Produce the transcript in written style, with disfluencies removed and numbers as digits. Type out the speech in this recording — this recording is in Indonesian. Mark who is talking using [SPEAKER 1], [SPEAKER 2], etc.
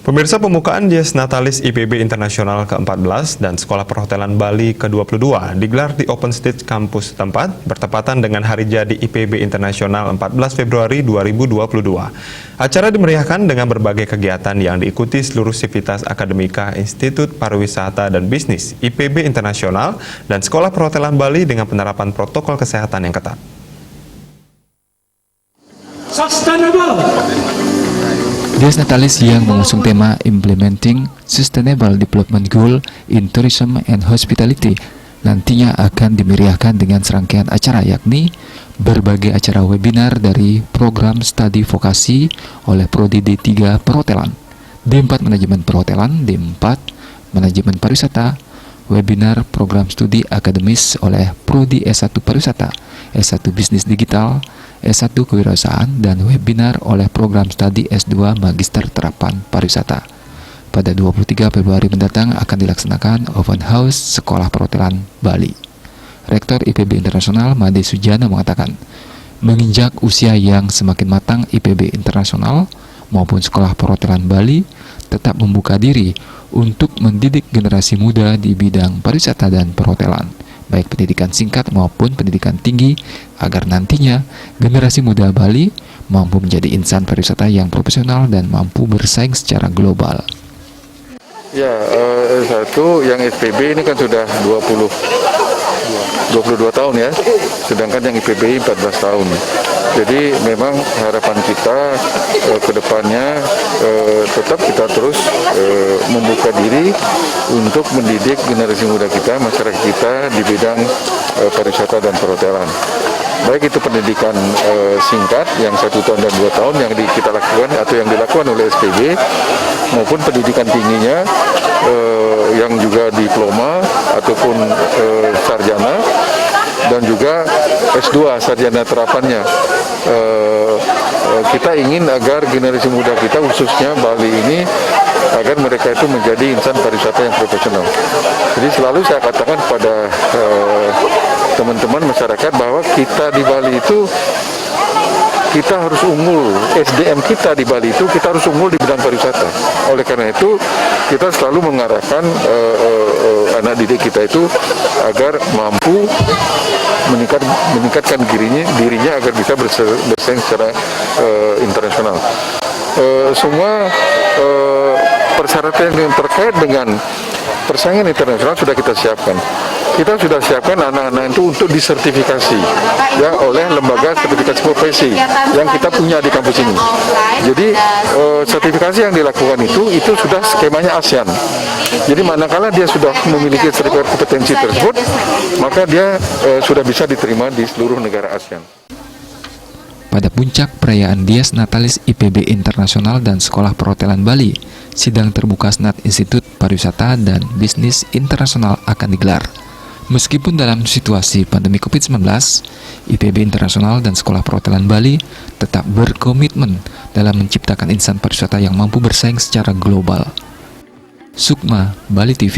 [SPEAKER 1] Pemirsa, pembukaan Dies Natalis IPB Internasional ke-14 dan Sekolah Perhotelan Bali ke-22 digelar di Open Stage kampus setempat bertepatan dengan Hari Jadi IPB Internasional 14 Februari 2022. Acara dimeriahkan dengan berbagai kegiatan yang diikuti seluruh sivitas akademika Institut Pariwisata dan Bisnis IPB Internasional dan Sekolah Perhotelan Bali dengan penerapan protokol kesehatan yang ketat.
[SPEAKER 2] Sustainable.
[SPEAKER 3] Dies Natalis yang mengusung tema Implementing Sustainable Development Goal in Tourism and Hospitality nantinya akan dimeriahkan dengan serangkaian acara, yakni berbagai acara webinar dari program studi vokasi oleh Prodi D3 Perhotelan, D4 Manajemen Perhotelan, D4 Manajemen Pariwisata, webinar program studi akademis oleh Prodi S1 Pariwisata, S1 Bisnis Digital, S1 Kewirausahaan, dan webinar oleh program studi S2 Magister Terapan Pariwisata. Pada 23 Februari mendatang akan dilaksanakan Open House Sekolah Perhotelan Bali. Rektor IPB Internasional Made Sujana mengatakan, menginjak usia yang semakin matang, IPB Internasional maupun Sekolah Perhotelan Bali tetap membuka diri untuk mendidik generasi muda di bidang pariwisata dan perhotelan, baik pendidikan singkat maupun pendidikan tinggi, agar nantinya generasi muda Bali mampu menjadi insan pariwisata yang profesional dan mampu bersaing secara global.
[SPEAKER 4] Ya, satu yang SPB ini kan sudah 22 tahun ya, sedangkan yang IPB 14 tahun. Jadi memang harapan kita ke depannya tetap kita terus membuka diri untuk mendidik generasi muda kita, masyarakat kita di bidang pariwisata dan perhotelan. Baik itu pendidikan singkat yang 1 tahun dan 2 tahun yang kita lakukan atau yang dilakukan oleh SPB, maupun pendidikan tingginya yang juga diploma ataupun sarjana, dan juga S2 sarjana terapannya. Kita ingin agar generasi muda kita, khususnya Bali ini, agar mereka itu menjadi insan pariwisata yang profesional. Jadi selalu saya katakan pada teman-teman masyarakat bahwa kita di Bali itu kita harus unggul, SDM kita di Bali itu kita harus unggul di bidang pariwisata. Oleh karena itu kita selalu mengarahkan anak didik kita itu agar mampu meningkatkan dirinya agar bisa bersaing secara internasional. Semua persyaratan yang terkait dengan persaingan internasional sudah kita siapkan. Kita sudah siapkan anak-anak itu untuk disertifikasi ya oleh lembaga sertifikasi profesi yang kita punya di kampus ini. Jadi sertifikasi yang dilakukan itu sudah skemanya ASEAN. Jadi manakala dia sudah memiliki sertifikat kompetensi tersebut, maka dia sudah bisa diterima di seluruh negara ASEAN.
[SPEAKER 3] Pada puncak perayaan Dies Natalis IPB Internasional dan Sekolah Perhotelan Bali, sidang terbuka Senat Institut Pariwisata dan Bisnis Internasional akan digelar. Meskipun dalam situasi pandemi COVID-19, IPB Internasional dan Sekolah Perhotelan Bali tetap berkomitmen dalam menciptakan insan pariwisata yang mampu bersaing secara global. Sukma, Bali TV.